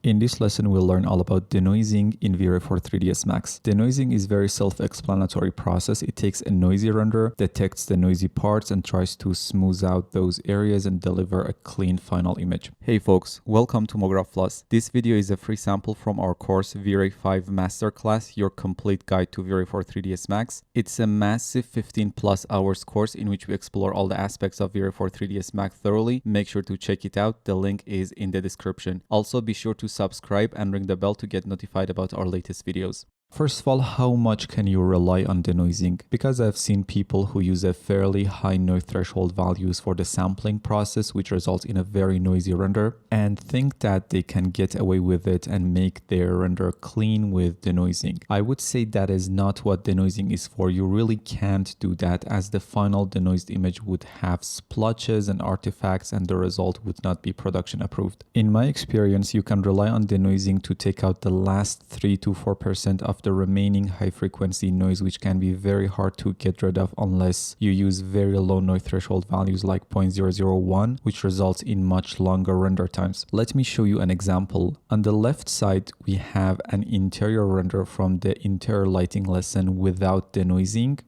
In this lesson, we'll learn all about denoising in V-Ray for 3ds Max. Denoising is a very self-explanatory process. It takes a noisy render, detects the noisy parts, and tries to smooth out those areas and deliver a clean final image. Hey folks, welcome to MoGraph Plus. This video is a free sample from our course V-Ray 5 Masterclass, your complete guide to V-Ray for 3ds Max. It's a massive 15+ hours course in which we explore all the aspects of V-Ray for 3ds Max thoroughly. Make sure to check it out. The link is in the description. Also, be sure to subscribe and ring the bell to get notified about our latest videos. First of all, how much can you rely on denoising? Because I've seen people who use a fairly high noise threshold values for the sampling process, which results in a very noisy render, and think that they can get away with it and make their render clean with denoising. I would say that is not what denoising is for. You really can't do that, as the final denoised image would have splotches and artifacts and the result would not be production approved. In my experience, you can rely on denoising to take out the last 3 to 4% of the remaining high frequency noise, which can be very hard to get rid of unless you use very low noise threshold values like 0.001, which results in much longer render times. Let me show you an example. On the left side, we have an interior render from the interior lighting lesson without denoising.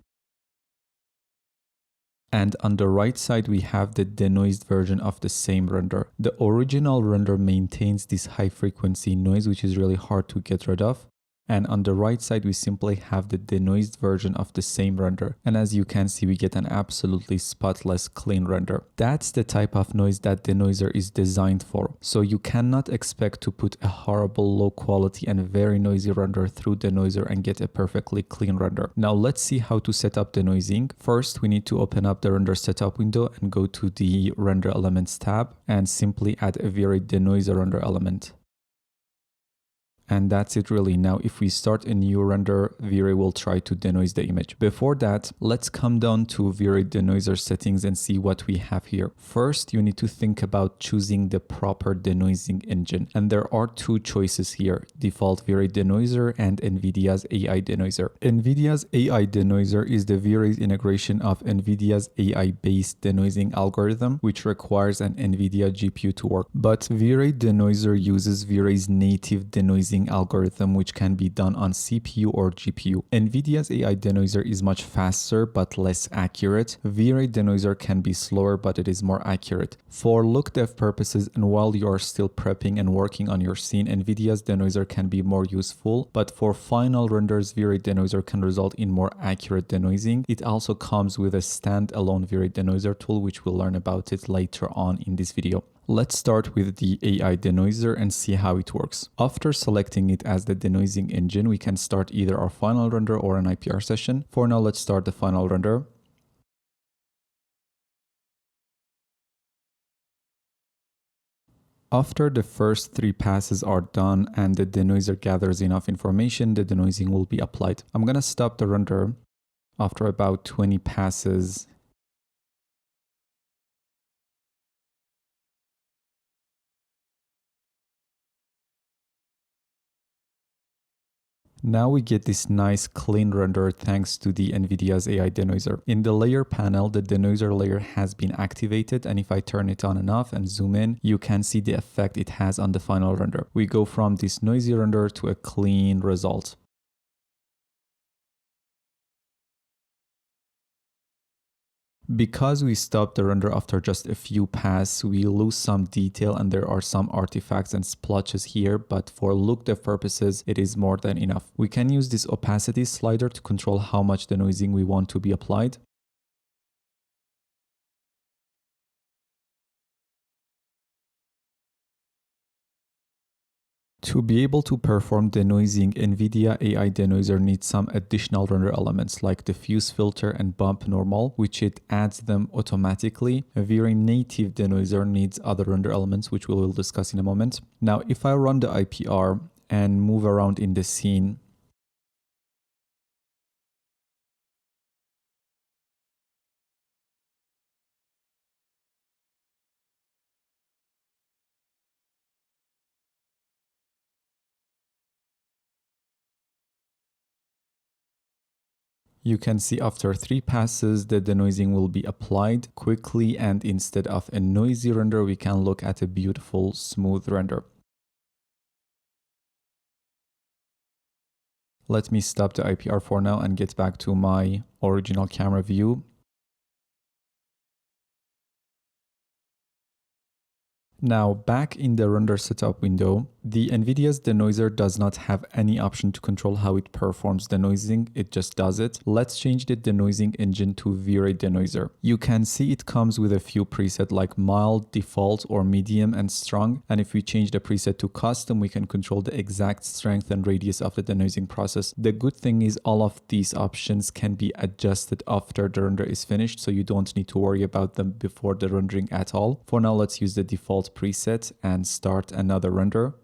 And on the right side, we have the denoised version of the same render. The original render maintains this high frequency noise, which is really hard to get rid of. And on the right side, we simply have the denoised version of the same render. And as you can see, we get an absolutely spotless, clean render. That's the type of noise that denoiser is designed for. So you cannot expect to put a horrible, low quality and very noisy render through denoiser and get a perfectly clean render. Now let's see how to set up denoising. First, we need to open up the render setup window and go to the render elements tab and simply add a V-Ray denoiser render element. And that's it really. Now, if we start a new render, V-Ray will try to denoise the image. Before that, let's come down to V-Ray denoiser settings and see what we have here. First, you need to think about choosing the proper denoising engine. And there are two choices here: default V-Ray denoiser and NVIDIA's AI denoiser. NVIDIA's AI denoiser is the V-Ray's integration of NVIDIA's AI-based denoising algorithm, which requires an NVIDIA GPU to work. But V-Ray denoiser uses V-Ray's native denoising algorithm, which can be done on CPU or GPU. NVIDIA's AI denoiser is much faster but less accurate. V-Ray denoiser can be slower, but it is more accurate. For look dev purposes and while you are still prepping and working on your scene, NVIDIA's denoiser can be more useful, but for final renders, V-Ray denoiser can result in more accurate denoising. It also comes with a standalone V-Ray denoiser tool, which we'll learn about it later on in this video. Let's start with the AI denoiser and see how it works. After selecting it as the denoising engine, we can start either our final render or an IPR session. For now, let's start the final render. After the first 3 passes are done and the denoiser gathers enough information, the denoising will be applied. I'm gonna stop the render after about 20 passes. Now we get this nice clean render thanks to the NVIDIA's AI denoiser. In the layer panel, the denoiser layer has been activated, and if I turn it on and off and zoom in, you can see the effect it has on the final render. We go from this noisy render to a clean result. Because we stopped the render after just a few passes, we lose some detail and there are some artifacts and splotches here, but for look dev purposes, it is more than enough. We can use this opacity slider to control how much denoising we want to be applied. To be able to perform denoising, NVIDIA AI denoiser needs some additional render elements like diffuse filter and bump normal, which it adds them automatically. A V-Ray native denoiser needs other render elements, which we will discuss in a moment. Now, if I run the IPR and move around in the scene, you can see after 3 passes, the denoising will be applied quickly, and instead of a noisy render, we can look at a beautiful, smooth render. Let me stop the IPR for now and get back to my original camera view. Now, back in the render setup window, the NVIDIA's denoiser does not have any option to control how it performs denoising, it just does it. Let's change the denoising engine to V-Ray denoiser. You can see it comes with a few presets like mild, default, or medium and strong. And if we change the preset to custom, we can control the exact strength and radius of the denoising process. The good thing is all of these options can be adjusted after the render is finished, so you don't need to worry about them before the rendering at all. For now, let's use the default preset and start another render.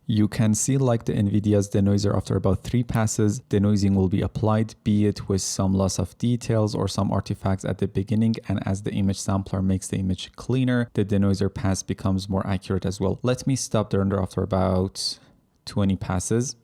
You can see like the NVIDIA's denoiser after about 3 passes, denoising will be applied, be it with some loss of details or some artifacts at the beginning, and as the image sampler makes the image cleaner, the denoiser pass becomes more accurate as well. Let me stop the render after about 20 passes.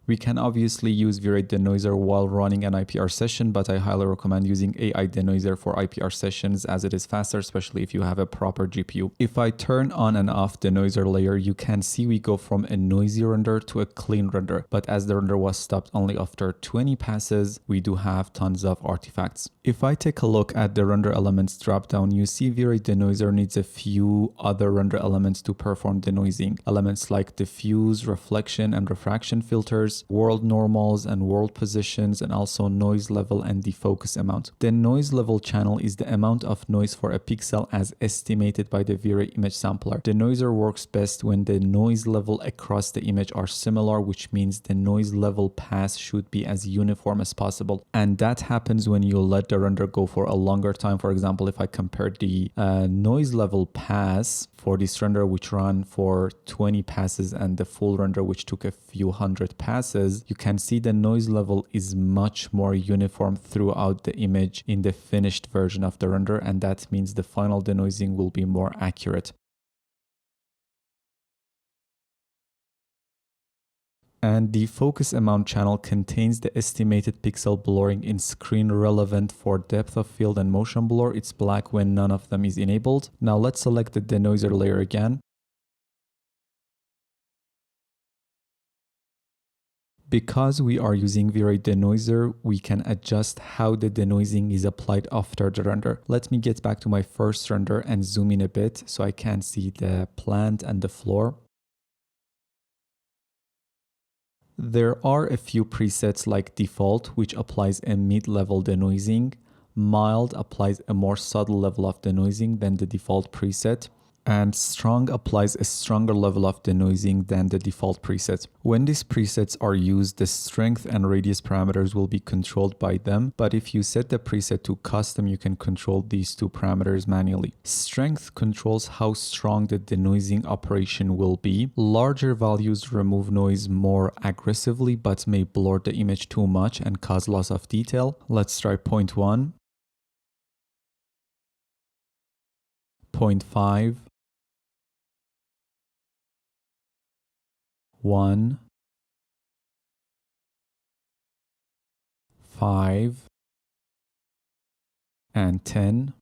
We can obviously use V-Ray denoiser while running an IPR session, but I highly recommend using AI denoiser for IPR sessions as it is faster, especially if you have a proper GPU. If I turn on and off denoiser layer, you can see we go from a noisy render to a clean render. But as the render was stopped only after 20 passes, we do have tons of artifacts. If I take a look at the render elements dropdown, you see V-Ray denoiser needs a few other render elements to perform denoising. Elements like diffuse, reflection, and refraction filters, world normals and world positions, and also noise level and defocus amount. The noise level channel is the amount of noise for a pixel as estimated by the V-Ray image sampler. Denoiser works best when the noise level across the image are similar, which means the noise level pass should be as uniform as possible. And that happens when you let the render go for a longer time. For example, if I compare the noise level pass for this render, which ran for 20 passes, and the full render, which took a few hundred passes, you can see the noise level is much more uniform throughout the image in the finished version of the render, and that means the final denoising will be more accurate. And the focus amount channel contains the estimated pixel blurring in screen relevant for depth of field and motion blur. It's black when none of them is enabled. Now let's select the denoiser layer again. Because we are using V-Ray denoiser, we can adjust how the denoising is applied after the render. Let me get back to my first render and zoom in a bit so I can see the plant and the floor. There are a few presets like default, which applies a mid-level denoising. Mild applies a more subtle level of denoising than the default preset. And strong applies a stronger level of denoising than the default preset. When these presets are used, the strength and radius parameters will be controlled by them, but if you set the preset to custom, you can control these two parameters manually. Strength controls how strong the denoising operation will be. Larger values remove noise more aggressively, but may blur the image too much and cause loss of detail. Let's try 0.1, 0.5, 1, 5, and 10.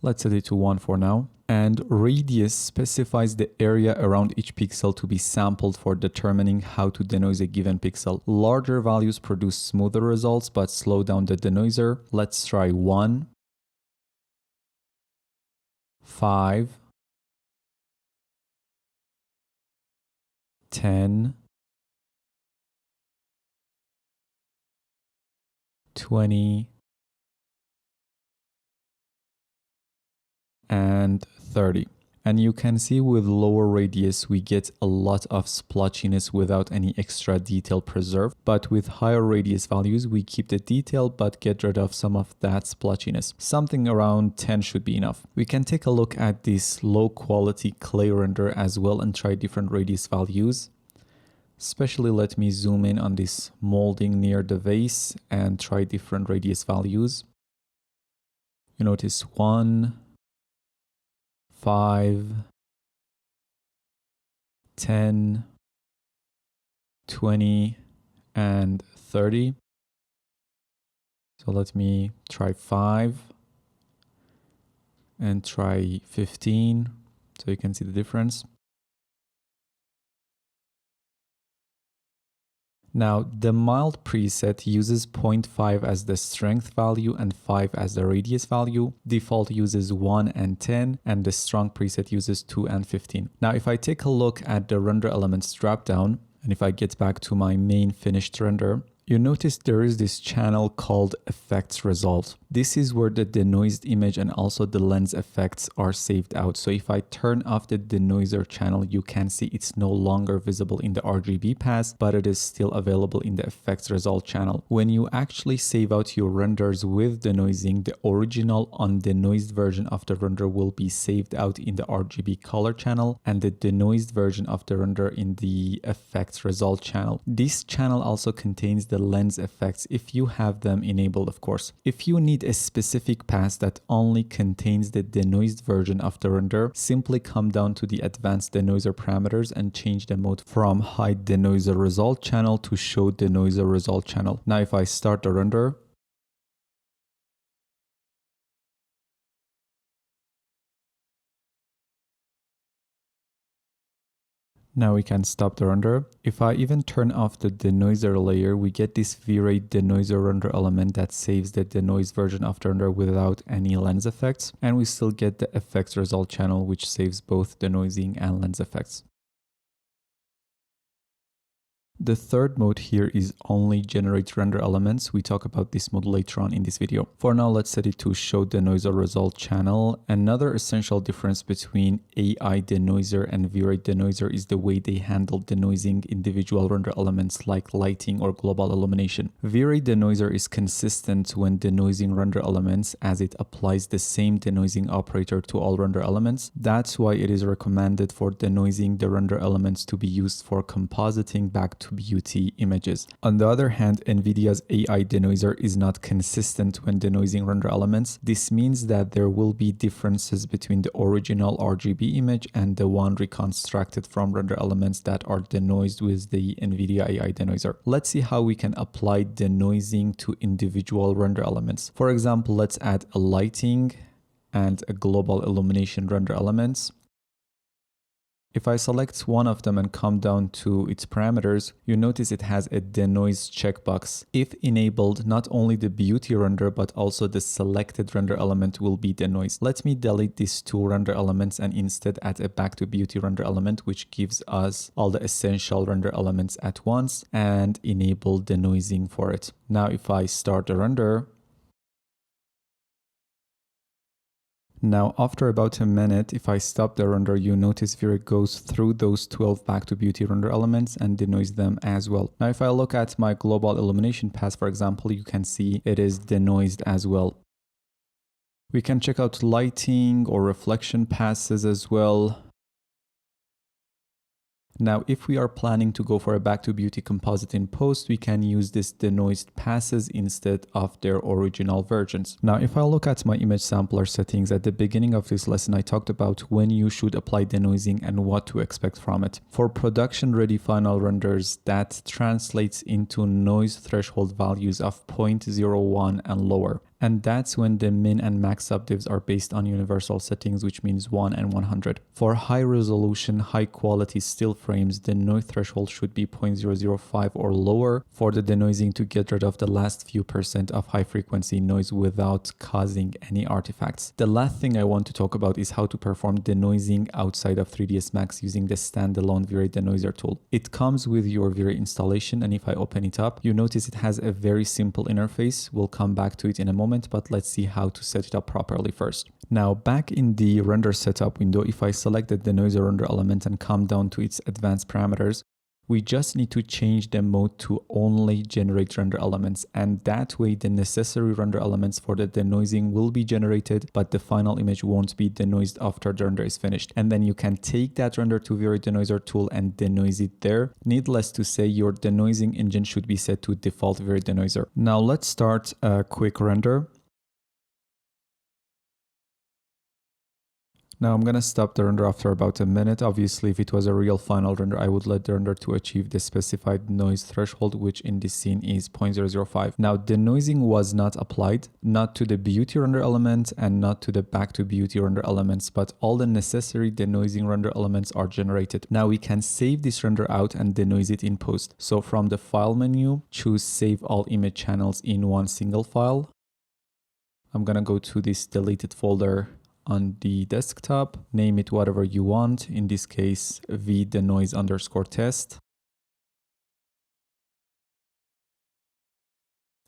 Let's set it to 1 for now. And radius specifies the area around each pixel to be sampled for determining how to denoise a given pixel. Larger values produce smoother results but slow down the denoiser. Let's try 1, 5, 10, 20, and 30. And you can see with lower radius we get a lot of splotchiness without any extra detail preserved, but with higher radius values we keep the detail but get rid of some of that splotchiness. Something around 10 should be enough. We can take a look at this low quality clay render as well and try different radius values. Especially let me zoom in on this molding near the vase and try different radius values. You notice 1, 5, 10, 20, and 30. So let me try 5 and try 15 so you can see the difference. Now, the mild preset uses 0.5 as the strength value and 5 as the radius value. Default uses 1 and 10, and the strong preset uses 2 and 15. Now, if I take a look at the render elements dropdown, and if I get back to my main finished render, you notice there is this channel called effects result. This is where the denoised image and also the lens effects are saved out. So if I turn off the denoiser channel, you can see it's no longer visible in the RGB pass, but it is still available in the effects result channel. When you actually save out your renders with denoising, the original undenoised version of the render will be saved out in the RGB color channel and the denoised version of the render in the effects result channel. This channel also contains the lens effects if you have them enabled, of course. If you need a specific pass that only contains the denoised version of the render, simply come down to the advanced denoiser parameters and change the mode from hide denoiser result channel to show denoiser result channel. Now if I start the render, now we can stop the render. If I even turn off the denoiser layer, we get this V-Ray denoiser render element that saves the denoised version of the render without any lens effects. And we still get the effects result channel, which saves both denoising and lens effects. The third mode here is only generate render elements. We talk about this mode later on in this video. For now, let's set it to show denoiser result channel. Another essential difference between AI denoiser and V-Ray denoiser is the way they handle denoising individual render elements like lighting or global illumination. V-Ray denoiser is consistent when denoising render elements as it applies the same denoising operator to all render elements. That's why it is recommended for denoising the render elements to be used for compositing back to beauty images. On the other hand, NVIDIA's AI denoiser is not consistent when denoising render elements. This means that there will be differences between the original RGB image and the one reconstructed from render elements that are denoised with the NVIDIA AI denoiser. Let's see how we can apply denoising to individual render elements. For example, let's add a lighting and a global illumination render elements. If I select one of them and come down to its parameters, you notice it has a denoise checkbox. If enabled, not only the beauty render, but also the selected render element will be denoised. Let me delete these two render elements and instead add a back to beauty render element, which gives us all the essential render elements at once and enable denoising for it. Now, if I start the render, now, after about a minute, if I stop the render, you notice V-Ray goes through those 12 back to beauty render elements and denoise them as well. Now, if I look at my global illumination pass, for example, you can see it is denoised as well. We can check out lighting or reflection passes as well. Now, if we are planning to go for a back to beauty composite in post, we can use this denoised passes instead of their original versions. Now, if I look at my image sampler settings at the beginning of this lesson, I talked about when you should apply denoising and what to expect from it. For production ready final renders, that translates into noise threshold values of 0.01 and lower. And that's when the min and max subdivs are based on universal settings, which means 1 and 100. For high resolution, high quality still frames, the noise threshold should be 0.005 or lower for the denoising to get rid of the last few percent of high frequency noise without causing any artifacts. The last thing I want to talk about is how to perform denoising outside of 3ds Max using the standalone V-Ray denoiser tool. It comes with your V-Ray installation, and if I open it up, you notice it has a very simple interface. We'll come back to it in a moment, but let's see how to set it up properly first. Now, back in the render setup window, if I select the denoiser render element and come down to its advanced parameters, we just need to change the mode to only generate render elements, and that way the necessary render elements for the denoising will be generated, but the final image won't be denoised after the render is finished. And then you can take that render to V-Ray denoiser tool and denoise it there. Needless to say, your denoising engine should be set to default V-Ray denoiser. Now let's start a quick render. Now I'm gonna stop the render after about a minute. Obviously, if it was a real final render, I would let the render to achieve the specified noise threshold, which in this scene is 0.005. Now, denoising was not applied, not to the beauty render element and not to the back to beauty render elements, but all the necessary denoising render elements are generated. Now we can save this render out and denoise it in post. So from the file menu, choose save all image channels in one single file. I'm gonna go to this deleted folder on the desktop, name it whatever you want, in this case vdenoise_test.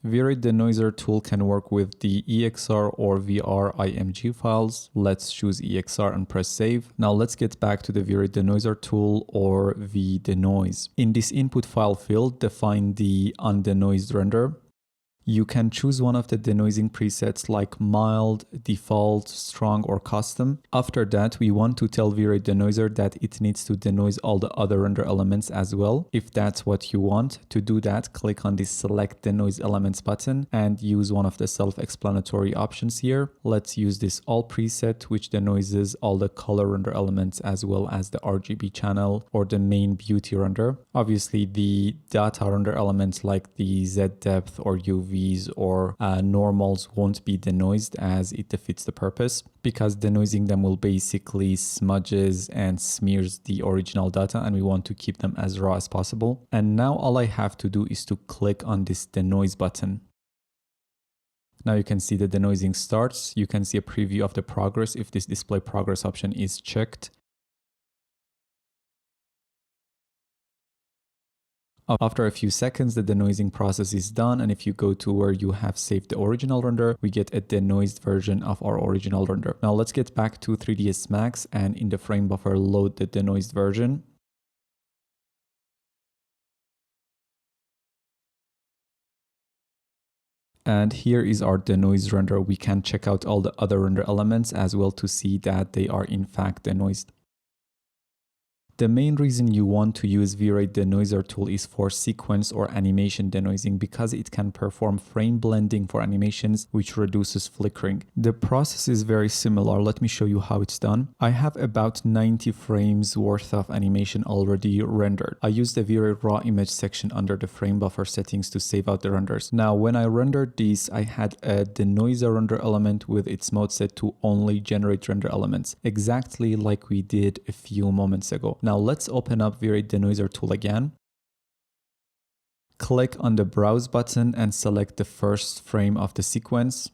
V-Ray Denoiser tool can work with the EXR or VR IMG files. Let's choose EXR and press save. Now let's get back to the V-Ray Denoiser tool or vdenoise. In this input file field, define the undenoised render. You can choose one of the denoising presets like mild, default, strong, or custom. After that, we want to tell V-Ray Denoiser that it needs to denoise all the other render elements as well. If that's what you want, to do that, click on the Select Denoise Elements button and use one of the self-explanatory options here. Let's use this All preset, which denoises all the color render elements as well as the RGB channel or the main beauty render. Obviously, the data render elements like the Z depth or UV or normals won't be denoised, as it defeats the purpose, because denoising them will basically smudges and smears the original data, and we want to keep them as raw as possible. And now all I have to do is to click on this denoise button. Now you can see the denoising starts. You can see a preview of the progress if this display progress option is checked. After a few seconds, the denoising process is done, and if you go to where you have saved the original render, we get a denoised version of our original render. Now let's get back to 3ds Max and in the frame buffer load the denoised version. And here is our denoised render. We can check out all the other render elements as well to see that they are in fact denoised. The main reason you want to use V-Ray Denoiser tool is for sequence or animation denoising, because it can perform frame blending for animations, which reduces flickering. The process is very similar. Let me show you how it's done. I have about 90 frames worth of animation already rendered. I used the V-Ray raw image section under the frame buffer settings to save out the renders. Now, when I rendered these, I had a denoiser render element with its mode set to only generate render elements, exactly like we did a few moments ago. Now let's open up V-Ray Denoiser tool again. Click on the Browse button and select the first frame of the sequence.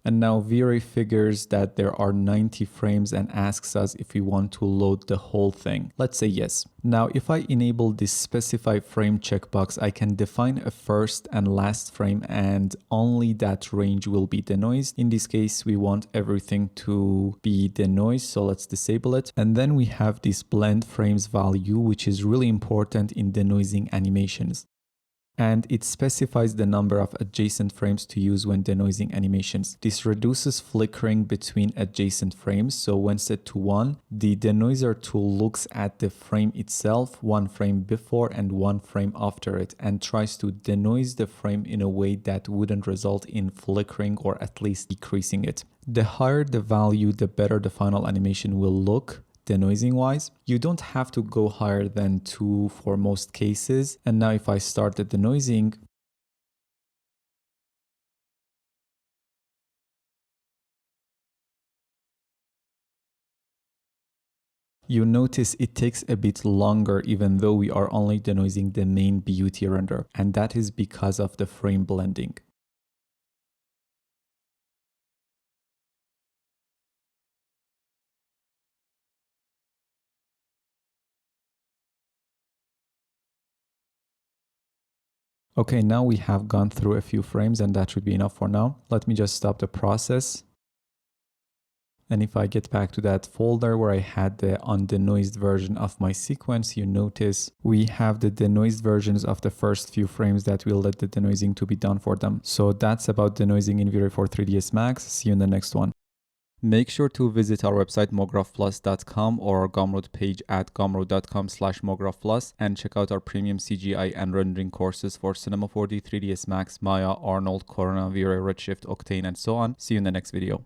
And now V-Ray figures that there are 90 frames and asks us if we want to load the whole thing. Let's say yes. Now, if I enable this specify frame checkbox, I can define a first and last frame, and only that range will be denoised. In this case, we want everything to be denoised, so let's disable it. And then we have this blend frames value, which is really important in denoising animations. And it specifies the number of adjacent frames to use when denoising animations. This reduces flickering between adjacent frames, so when set to 1, the denoiser tool looks at the frame itself, one frame before and one frame after it, and tries to denoise the frame in a way that wouldn't result in flickering or at least decreasing it. The higher the value, the better the final animation will look. Denoising wise, you don't have to go higher than 2 for most cases. And now if I start the denoising, you notice it takes a bit longer even though we are only denoising the main beauty render, and that is because of the frame blending. Okay, now we have gone through a few frames and that should be enough for now. Let me just stop the process. And if I get back to that folder where I had the undenoised version of my sequence, you notice we have the denoised versions of the first few frames that will let the denoising to be done for them. So that's about denoising in V-Ray for 3ds Max. See you in the next one. Make sure to visit our website mographplus.com or our Gumroad page at gumroad.com/mographplus and check out our premium CGI and rendering courses for Cinema 4D, 3ds Max, Maya, Arnold, Corona, V-Ray, Redshift, Octane, and so on. See you in the next video.